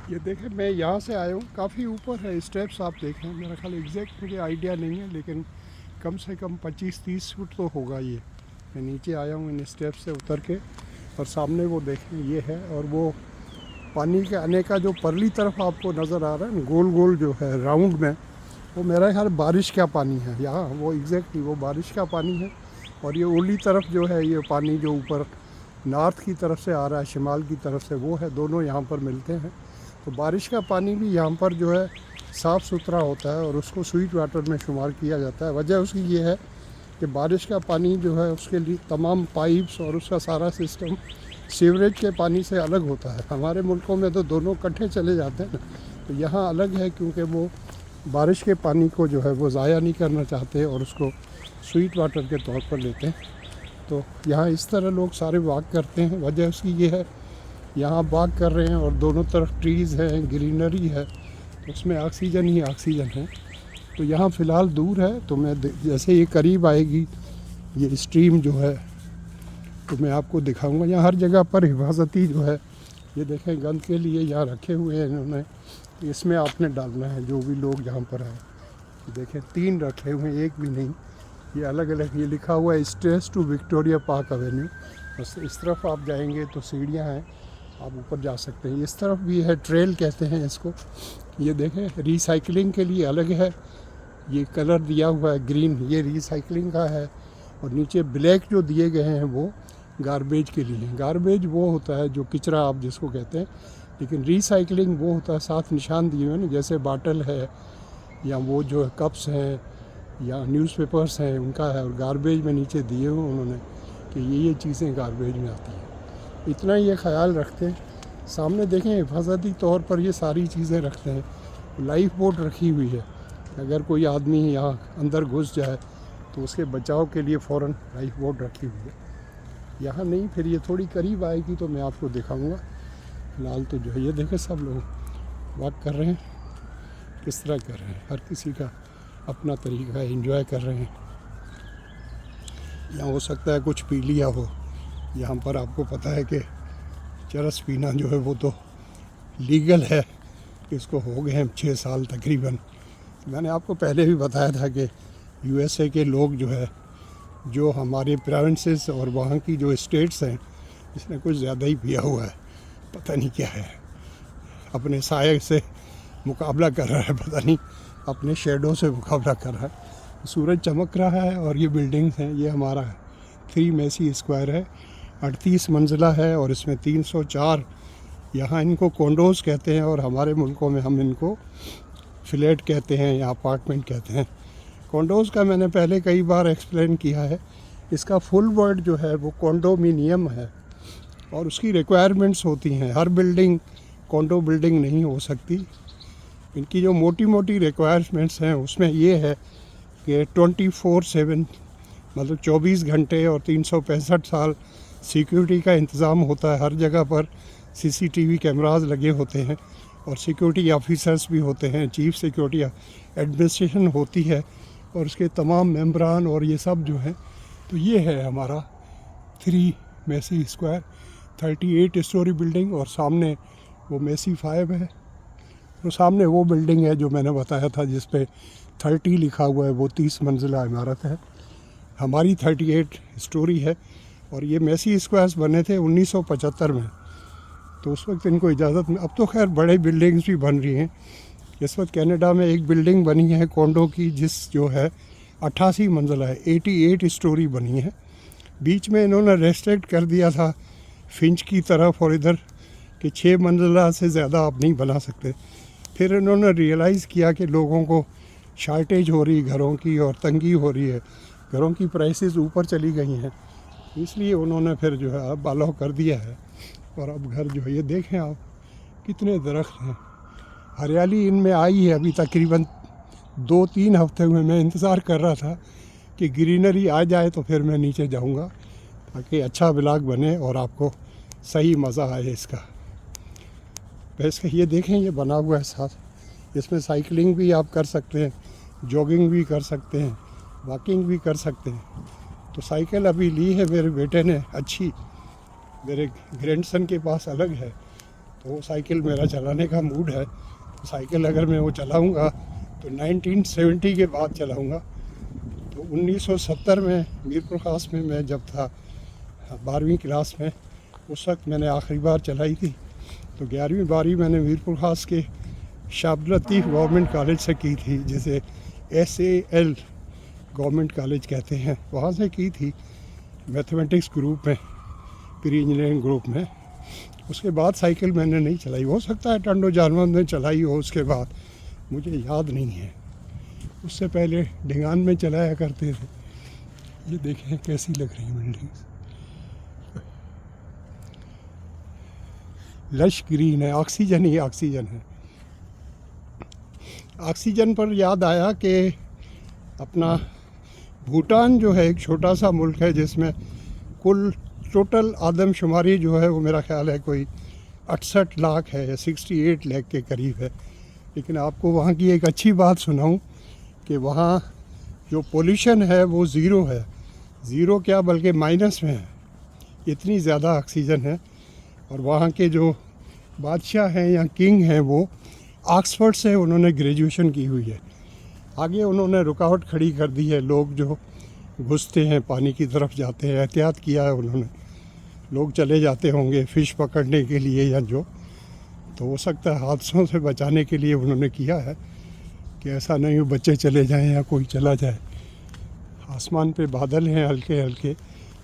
ये देखें, मैं यहाँ से आया हूँ, काफ़ी ऊपर है स्टेप्स। आप देखें, मेरा ख्याल एग्जैक्ट मुझे आइडिया नहीं है, लेकिन कम से कम 25-30 फुट तो होगा ये। मैं नीचे आया हूँ इन स्टेप से उतर के, और सामने वो देखें ये है। और वो पानी के आने का जो परली तरफ आपको नज़र आ रहा है ना, गोल गोल जो है राउंड में, वो मेरा ख्याल बारिश का पानी है यहाँ। वो एग्जैक्टली वो बारिश का पानी है। और ये ओली तरफ जो है, ये पानी जो ऊपर नॉर्थ की तरफ से आ रहा है, शिमाल की तरफ से, वो है, दोनों यहाँ पर मिलते हैं। तो बारिश का पानी भी यहाँ पर जो है साफ़ सुथरा होता है और उसको स्वीट वाटर में शुमार किया जाता है। वजह उसकी ये है कि बारिश का पानी जो है उसके लिए तमाम पाइप्स और उसका सारा सिस्टम सीवरेज के पानी से अलग होता है। हमारे मुल्कों में तो दोनों इकट्ठे चले जाते हैं ना, तो यहाँ अलग है, क्योंकि वो बारिश के पानी को जो है वो ज़ाया नहीं करना चाहते और उसको स्वीट वाटर के तौर पर लेते हैं। तो यहाँ इस तरह लोग सारे वॉक करते हैं। वजह उसकी ये है, यहाँ वॉक कर रहे हैं और दोनों तरफ ट्रीज़ हैं, ग्रीनरी है, तो उसमें ऑक्सीजन ही ऑक्सीजन है। तो यहाँ फ़िलहाल दूर है, तो मैं जैसे ये करीब आएगी ये स्ट्रीम जो है, तो मैं आपको दिखाऊंगा। यहाँ हर जगह पर हिफाजती जो है, ये देखें, गंद के लिए यहाँ रखे हुए हैं इन्होंने, इसमें आपने डालना है जो भी लोग यहाँ पर आए। देखें 3 रखे हुए हैं, एक भी नहीं, ये अलग अलग। ये लिखा हुआ है stairs to Victoria Park Avenue. बस इस तरफ आप जाएंगे तो सीढ़ियाँ हैं, आप ऊपर जा सकते हैं। इस तरफ भी है, ट्रेल कहते हैं इसको। ये देखें, रिसाइकलिंग के लिए अलग है, ये कलर दिया हुआ है ग्रीन, ये रिसाइकलिंग का है। और नीचे ब्लैक जो दिए गए हैं वो गारबेज के लिए। गारबेज वो होता है जो कचरा आप जिसको कहते हैं, लेकिन रिसाइकलिंग वो होता है, साथ निशान दिए हुए हैं ना, जैसे बाटल है या वो जो कप्स हैं या न्यूज़पेपर्स हैं उनका है। और गारबेज में नीचे दिए हुए उन्होंने कि ये चीज़ें गारबेज में आती हैं। इतना ये ख्याल रखते हैं। सामने देखें, हिफाजती तौर पर ये सारी चीज़ें रखते हैं। लाइफ बोट रखी हुई है, अगर कोई आदमी यहाँ अंदर घुस जाए तो उसके बचाव के लिए फ़ौरन लाइफ बोट रखी हुई है। यहाँ नहीं, फिर ये थोड़ी करीब आएगी तो मैं आपको दिखाऊंगा। फिलहाल तो जो है ये देखें, सब लोग वॉक कर रहे हैं, किस तरह कर रहे हैं, हर किसी का अपना तरीका एंजॉय कर रहे हैं। यहाँ हो सकता है कुछ पी लिया हो। यहाँ पर आपको पता है कि चरस पीना जो है वो तो लीगल है, इसको हो गए हैं 6 साल तकरीबन। मैंने आपको पहले भी बताया था कि यूएसए के लोग जो है, जो हमारे प्रोविंसेस और वहाँ की जो स्टेट्स हैं, इसने कुछ ज़्यादा ही पिया हुआ है, पता नहीं क्या है। अपने साये से मुकाबला कर रहा है, पता नहीं अपने शेडो से मुकाबला कर रहा है। सूरज चमक रहा है और ये बिल्डिंग्स हैं। ये हमारा 3 मेसी स्क्वायर है, 38 मंजिला है और इसमें 304, यहाँ इनको कॉन्डोज़ कहते हैं और हमारे मुल्कों में हम इनको फ्लैट कहते हैं या अपार्टमेंट कहते हैं। कॉन्डोज़ का मैंने पहले कई बार एक्सप्लेन किया है। इसका फुल वर्ड जो है वो कॉन्डोमिनियम है और उसकी रिक्वायरमेंट्स होती हैं। हर बिल्डिंग कॉन्डो बिल्डिंग नहीं हो सकती। इनकी जो मोटी मोटी रिक्वायरमेंट्स हैं उसमें ये है कि 24/7 मतलब 24 घंटे और 365 साल सिक्योरिटी का इंतज़ाम होता है। हर जगह पर सीसीटीवी कैमरास लगे होते हैं और सिक्योरिटी ऑफिसर्स भी होते हैं, चीफ सिक्योरिटी एडमिनिस्ट्रेशन होती है और उसके तमाम मेंबरान और ये सब जो हैं। तो ये है हमारा 3 मेसी स्क्वायर, 38 स्टोरी बिल्डिंग, और सामने वो मेसी 5 है। तो सामने वो बिल्डिंग है जो मैंने बताया था जिस पे 30 लिखा हुआ है, वो 30 मंजिला इमारत है। हमारी 38 स्टोरी है और ये मेसी स्क्वायर्स बने थे 1975 में, तो उस वक्त इनको इजाज़त में। अब तो खैर बड़े बिल्डिंग्स भी बन रही हैं। इस वक्त कनाडा में एक बिल्डिंग बनी है कॉन्डो की, जिस जो है 88 मंजिला है, 88 स्टोरी बनी है। बीच में इन्होंने रेस्ट्रिक्ट कर दिया था फिंच की तरफ और इधर कि 6 मंजिला से ज़्यादा आप नहीं बना सकते। फिर इन्होंने रियलाइज़ किया कि लोगों को शार्टेज हो रही घरों की और तंगी हो रही है, घरों की प्राइसेस ऊपर चली गई हैं, इसलिए उन्होंने फिर जो है अब अलाउ कर दिया है। और अब घर जो है ये देखें आप, कितने दरख्त हैं, हरियाली इनमें आई है। अभी तकरीबन 2-3 हफ्ते हुए मैं इंतज़ार कर रहा था कि ग्रीनरी आ जाए तो फिर मैं नीचे जाऊंगा ताकि अच्छा ब्लॉग बने और आपको सही मज़ा आए इसका। वैसे ये देखें, ये बना हुआ है साथ, इसमें साइकिलिंग भी आप कर सकते हैं, जॉगिंग भी कर सकते हैं, वॉकिंग भी कर सकते हैं। तो साइकिल अभी ली है मेरे बेटे ने अच्छी, मेरे ग्रैंडसन के पास अलग है, वो साइकिल मेरा चलाने का मूड है। साइकिल अगर मैं वो चलाऊँगा तो 1970 के बाद चलाऊँगा। तो 1970 में मीरपुर खास में मैं जब था 12वीं क्लास में, उस वक्त मैंने आखिरी बार चलाई थी। तो 11वीं 12वीं मैंने मीरपुर खास के शाह अब्दुल लतीफ़ गवर्नमेंट कॉलेज से की थी, जिसे SAL गवर्नमेंट कॉलेज कहते हैं, वहाँ से की थी मैथमेटिक्स ग्रुप में, प्री इंजीनियरिंग ग्रुप में। उसके बाद साइकिल मैंने नहीं चलाई। हो सकता है टंडो जानवर में चलाई हो उसके बाद, मुझे याद नहीं है। उससे पहले ढिंगान में चलाया करते थे। ये देखें कैसी लग रही बिल्डिंग, लश ग्रीन है, ऑक्सीजन ही ऑक्सीजन है। ऑक्सीजन पर याद आया कि अपना भूटान जो है एक छोटा सा मुल्क है, जिसमें कुल टोटल आदमशुमारी जो है वो मेरा ख्याल है कोई 68 लाख है या 68 लाख के करीब है। लेकिन आपको वहाँ की एक अच्छी बात सुनाऊं कि वहाँ जो पोल्यूशन है वो ज़ीरो है। ज़ीरो क्या बल्कि माइनस में है, इतनी ज़्यादा ऑक्सीजन है। और वहाँ के जो बादशाह हैं या किंग हैं वो ऑक्सफोर्ड से उन्होंने ग्रेजुएशन की हुई है। आगे उन्होंने रुकावट खड़ी कर दी है, लोग जो घुसते हैं पानी की तरफ जाते हैं, एहतियात किया है उन्होंने। लोग चले जाते होंगे फ़िश पकड़ने के लिए या जो, तो हो सकता है हादसों से बचाने के लिए उन्होंने किया है कि ऐसा नहीं हो बच्चे चले जाएं या कोई चला जाए। आसमान पे बादल हैं हल्के हल्के,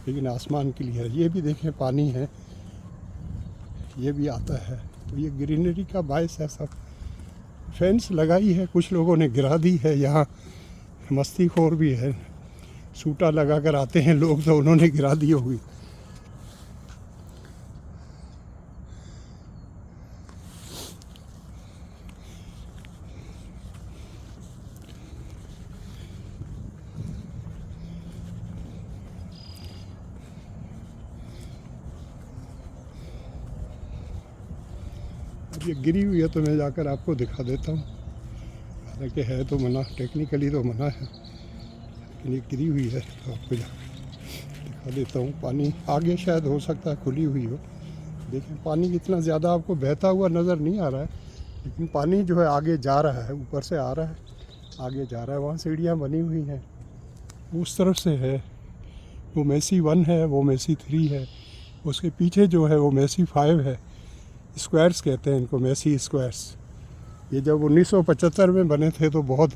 लेकिन आसमान क्लियर है। ये भी देखें पानी है, ये भी आता है। तो ये ग्रीनरी का बायस है सब। फेंस लगाई है, कुछ लोगों ने गिरा दी है। यहाँ मस्तीखोर भी है, सूटा लगा कर आते हैं लोग, तो उन्होंने गिरा दी होगी। ये गिरी हुई है तो मैं जाकर आपको दिखा देता हूँ। हालांकि है तो मना, टेक्निकली तो मना है, लेकिन ये गिरी हुई है तो आपको दिखा देता हूँ। पानी आगे शायद हो सकता है खुली हुई हो। देखें पानी इतना ज़्यादा आपको बहता हुआ नज़र नहीं आ रहा है, लेकिन पानी जो है आगे जा रहा है, ऊपर से आ रहा है, आगे जा रहा है। वहाँ सीढ़ियाँ बनी हुई हैं, उस तरफ से है। वो मेसी 1 है, वो मेसी 3 है, उसके पीछे जो है वो मेसी 5 है। स्क्वायर्स कहते हैं इनको, मेसी स्क्वायर्स। ये जब 1975 में बने थे तो बहुत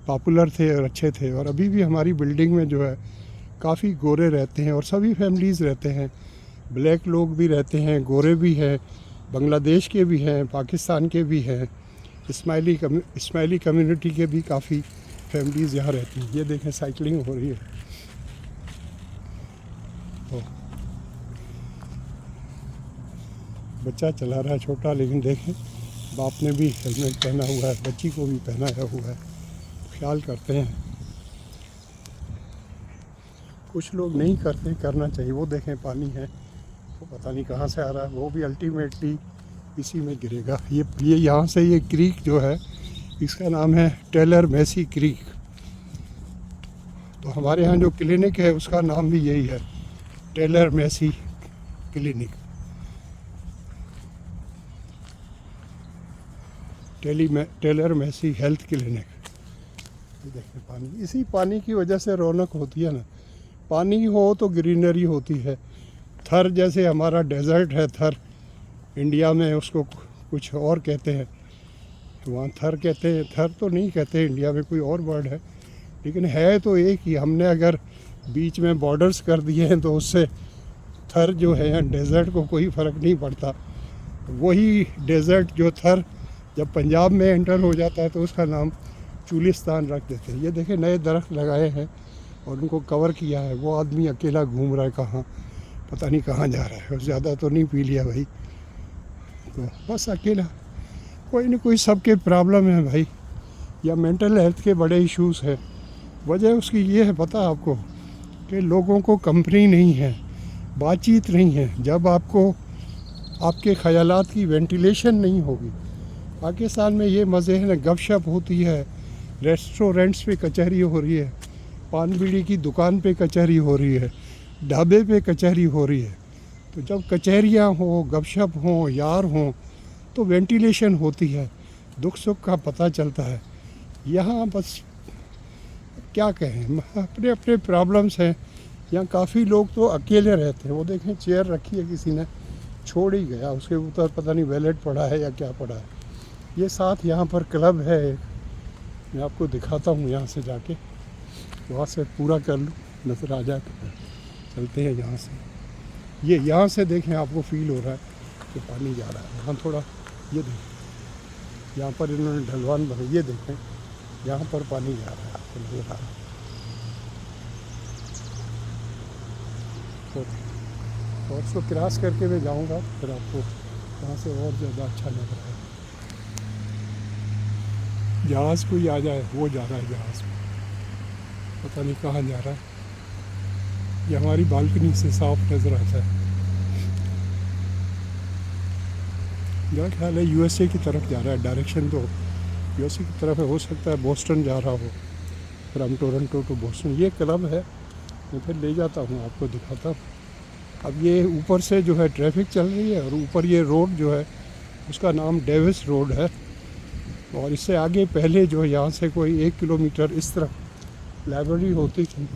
पॉपुलर थे और अच्छे थे। और अभी भी हमारी बिल्डिंग में जो है काफ़ी गोरे रहते हैं, और सभी फैमिलीज़ रहते हैं। ब्लैक लोग भी रहते हैं, गोरे भी हैं, बांग्लादेश के भी हैं, पाकिस्तान के भी हैं, इस्माइली कम्युनिटी के भी काफ़ी फैमिलीज़ यहाँ रहती हैं। ये देखें साइकिलिंग हो रही है। तो बच्चा चला रहा है छोटा, लेकिन देखें बाप ने भी हेलमेट पहना हुआ है, बच्ची को भी पहनाया हुआ है। ख्याल करते हैं, कुछ लोग नहीं करते, करना चाहिए। वो देखें पानी है, वो पता नहीं कहाँ से आ रहा है, वो भी अल्टीमेटली इसी में गिरेगा। ये यहाँ से ये क्रीक जो है, इसका नाम है टेलर मेसी क्रीक। तो हमारे यहाँ जो क्लिनिक है उसका नाम भी यही है, Taylor Massey clinic, Taylor Massey health clinic. देखिए पानी, इसी पानी की वजह से रौनक होती है ना। पानी हो तो ग्रीनरी होती है। थर जैसे हमारा डेजर्ट है, थर इंडिया में उसको कुछ और कहते हैं, वहाँ थर कहते हैं। थर तो नहीं कहते इंडिया में, कोई और वर्ड है, लेकिन है तो एक ही। हमने अगर बीच में बॉर्डर्स कर दिए हैं तो उससे थर जो है डेजर्ट को कोई फ़र्क नहीं पड़ता। वही डेजर्ट जो थर जब पंजाब में एंटर हो जाता है तो उसका नाम चुलिस्तान रख देते हैं। ये देखें नए दरख्त लगाए हैं और उनको कवर किया है। वो आदमी अकेला घूम रहा है, कहाँ पता नहीं कहाँ जा रहा है। और ज़्यादा तो नहीं पी लिया भाई, तो बस अकेला। कोई ना कोई सबके प्रॉब्लम है भाई, या मेंटल हेल्थ के बड़े इश्यूज़ है। वजह उसकी ये है, पता आपको, कि लोगों को कंपनी नहीं है, बातचीत नहीं है। जब आपको आपके ख़यालात की वेंटिलेशन नहीं होगी। पाकिस्तान में ये मज़े हैं ना, गपशप होती है, रेस्टोरेंट्स पे कचहरी हो रही है, पान बीड़ी की दुकान पे कचहरी हो रही है, ढाबे पे कचहरी हो रही है। तो जब कचहरियाँ हों, गपशप हों, यार हों, तो वेंटिलेशन होती है, दुख सुख का पता चलता है। यहाँ बस क्या कहें, अपने अपने प्रॉब्लम्स हैं। यहाँ काफ़ी लोग तो अकेले रहते हैं। वो देखें चेयर रखी है, किसी ने छोड़ ही गया, उसके ऊपर पता नहीं वैलेट पड़ा है या क्या पड़ा है। ये साथ यहाँ पर क्लब है एक, मैं आपको दिखाता हूँ यहाँ से जाके, वहाँ से पूरा कर लूँ, नज़र आ जाए। चलते हैं यहाँ से, ये यहाँ से देखें, आपको फील हो रहा है कि पानी जा रहा है। यहाँ थोड़ा ये देखें, यहाँ पर इन्होंने ढलवान बनाई, ये देखें यहाँ पर पानी जा रहा है, आपको नज़र आ रहा है। और उसको क्रॉस करके मैं जाऊँगा, फिर आपको वहाँ से और ज़्यादा अच्छा लग रहा है। जहाज़ कोई आ जाए, वो जा रहा है जहाज़ में, पता नहीं कहाँ जा रहा है। ये हमारी बालकनी से साफ नज़र आता है। मेरा ख्याल है यूएसए की तरफ जा रहा है, डायरेक्शन तो यूएसए की तरफ है। हो सकता है बोस्टन जा रहा हो, फ्रॉम टोरंटो टू बोस्टन। ये क्लब है, मैं फिर ले जाता हूँ, आपको दिखाता हूँ। अब ये ऊपर से जो है ट्रैफिक चल रही है, और ऊपर ये रोड जो है उसका नाम डेविस रोड है। और इससे आगे पहले जो है यहाँ से कोई 1 किलोमीटर इस तरफ लाइब्रेरी होती थी,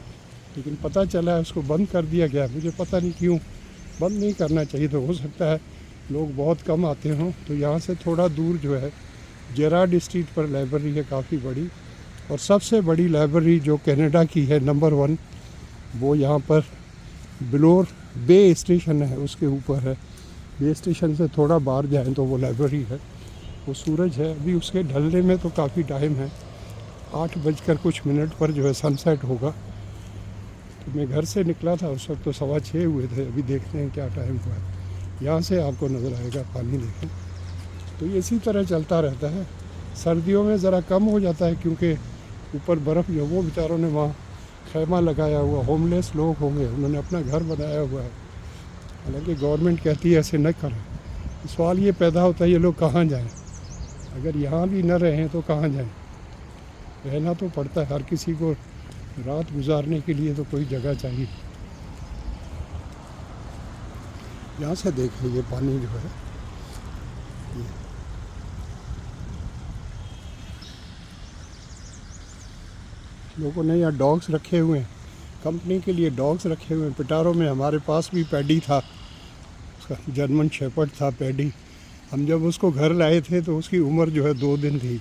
लेकिन पता चला है उसको बंद कर दिया गया। मुझे पता नहीं क्यों, बंद नहीं करना चाहिए, तो हो सकता है लोग बहुत कम आते हों। तो यहाँ से थोड़ा दूर जो है जेरार्ड स्ट्रीट पर लाइब्रेरी है, काफ़ी बड़ी, और सबसे बड़ी लाइब्रेरी जो कनाडा की है, नंबर 1, वो यहाँ पर बिलोर बे स्टेशन है, उसके ऊपर है। बे स्टेशन से थोड़ा बाहर जाएँ तो वो लाइब्रेरी है। वो सूरज है, अभी उसके ढलने में तो काफ़ी टाइम है, 8 बजकर कुछ मिनट पर जो है सनसेट होगा। तो मैं घर से निकला था उस वक्त तो 6:15 हुए थे, अभी देखते हैं क्या टाइम हुआ है। यहाँ से आपको नज़र आएगा पानी, देखें। तो ये इसी तरह चलता रहता है। सर्दियों में ज़रा कम हो जाता है, क्योंकि ऊपर बर्फ़ जो, वो बेचारों ने वहाँ खैमा लगाया हुआ, होमलेस लोग होंगे, उन्होंने अपना घर बनाया हुआ है। हालांकि गवर्नमेंट कहती है ऐसे न करें। सवाल ये पैदा होता है, ये लोग कहाँ जाएँ? अगर यहाँ भी न रहें तो कहाँ जाएँ? रहना तो पड़ता है, हर किसी को रात गुजारने के लिए तो कोई जगह चाहिए। यहाँ से देखें ये पानी जो है, ये लोगों ने यहाँ डॉग्स रखे हुए हैं, कंपनी के लिए डॉग्स रखे हुए हैं। पिटारो में हमारे पास भी पैडी था, उसका जर्मन शेपर्ड था पैडी। हम जब उसको घर लाए थे तो उसकी उम्र जो है 2 दिन थी।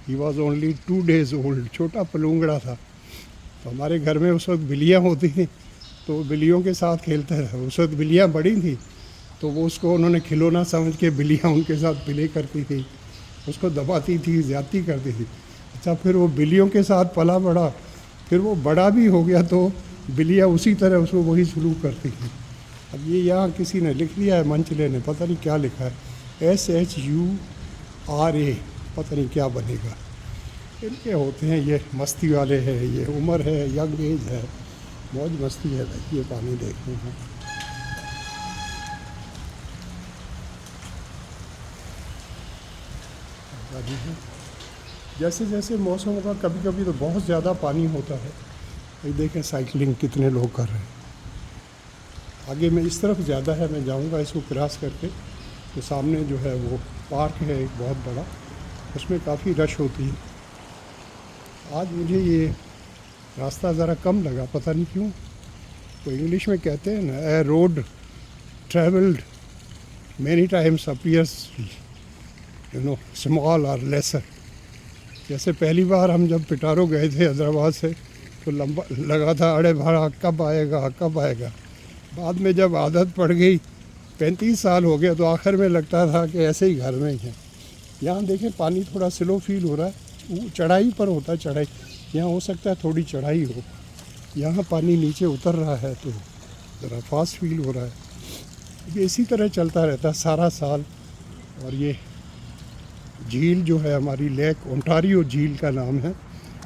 He was only 2 days old, छोटा पलूंगड़ा था। तो हमारे घर में उस वक्त बिल्लियाँ होती थी, तो बिल्लियों के साथ खेलते रहे। उस वक्त बिल्लियाँ बड़ी थी, तो वो उसको उन्होंने खिलौना समझ के बिल्लियाँ उनके साथ प्ले करती थी, उसको दबाती थी, ज़्यादती करती थी। अच्छा, फिर वो बिल्लियों के साथ पला बड़ा, फिर वो बड़ा भी हो गया, तो बिल्लियाँ उसी तरह उसको वही सलूक करती थी। अब ये यहाँ किसी ने लिख दिया है, मंचले ने, पता नहीं क्या लिखा है, SHURA, पता नहीं क्या बनेगा। इनके होते हैं ये मस्ती वाले हैं, ये उम्र है, यंग एज है, मौज मस्ती है भाई। ये पानी देखते हैं, जैसे जैसे मौसम होगा, कभी कभी तो बहुत ज़्यादा पानी होता है। ये देखें साइकिलिंग कितने लोग कर रहे हैं। आगे में इस तरफ ज़्यादा है, मैं जाऊंगा इसको क्रॉस करके, तो सामने जो है वो पार्क है एक बहुत बड़ा, उसमें काफ़ी रश होती है। आज मुझे ये रास्ता ज़रा कम लगा, पता नहीं क्यों। तो इंग्लिश में कहते हैं ना, a road travelled many times appears small और लेसर। जैसे पहली बार हम जब पिटारो गए थे हैदराबाद से, तो लंबा लगा था, अरे भाड़ा कब आएगा कब आएगा। बाद में जब आदत पड़ गई, 35 साल हो गया, तो आखिर में लगता था कि ऐसे ही घर में ही है। यहाँ देखें पानी थोड़ा स्लो फील हो रहा है, वो चढ़ाई पर होता है, चढ़ाई यहाँ हो सकता है थोड़ी चढ़ाई हो। यहाँ पानी नीचे उतर रहा है तो ज़रा फास्ट फील हो रहा है। ये इसी तरह चलता रहता है सारा साल। और ये झील जो है हमारी, लेक ओंटारियो झील का नाम है।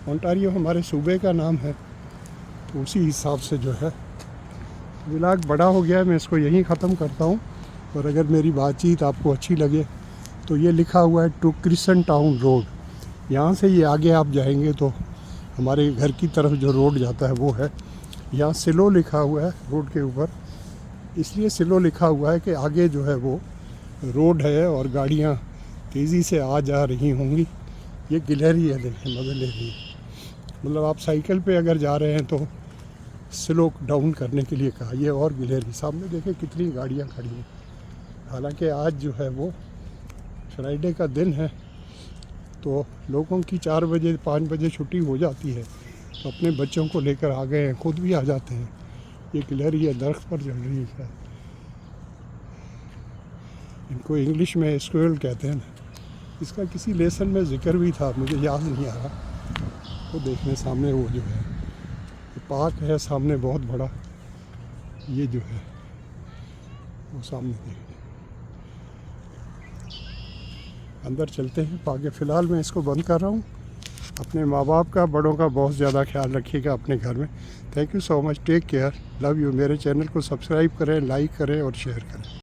ओंटारियो हमारे सूबे का नाम है, तो उसी हिसाब से जो है। व्लॉग बड़ा हो गया है, मैं इसको यहीं ख़त्म करता हूँ। और अगर मेरी बातचीत आपको अच्छी लगे तो ये लिखा हुआ है टू क्रिसन टाउन रोड। यहाँ से ये आगे आप जाएंगे तो हमारे घर की तरफ जो रोड जाता है वो है। यहाँ सिलो लिखा हुआ है रोड के ऊपर, इसलिए सिलो लिखा हुआ है कि आगे जो है वो रोड है और गाड़ियाँ तेज़ी से आ जा रही होंगी। ये गिलहरी है, देखें मज़े ले रही है। मतलब आप साइकिल पे अगर जा रहे हैं तो स्लो डाउन करने के लिए कहा। ये और गिलहरी सामने देखें कितनी गाड़ियाँ खड़ी हैं। हालांकि आज जो है वो फ्राइडे का दिन है, तो लोगों की 4 बजे 5 बजे छुट्टी हो जाती है, तो अपने बच्चों को लेकर आ गए हैं, खुद भी आ जाते हैं। ये गिलहरी है, दरख्त पर चढ़ रही है। इनको इंग्लिश में स्क्वेरल कहते हैं ना। इसका किसी लेसन में ज़िक्र भी था, मुझे याद नहीं आ रहा। तो देखने सामने वो जो है पार्क है सामने बहुत बड़ा, ये जो है वो सामने देखिए। अंदर चलते हैं आगे। फ़िलहाल मैं इसको बंद कर रहा हूँ। अपने माँ बाप का, बड़ों का बहुत ज़्यादा ख्याल रखिएगा अपने घर में। Thank you so much, take care, love you. मेरे चैनल को सब्सक्राइब करें, लाइक करें और शेयर करें।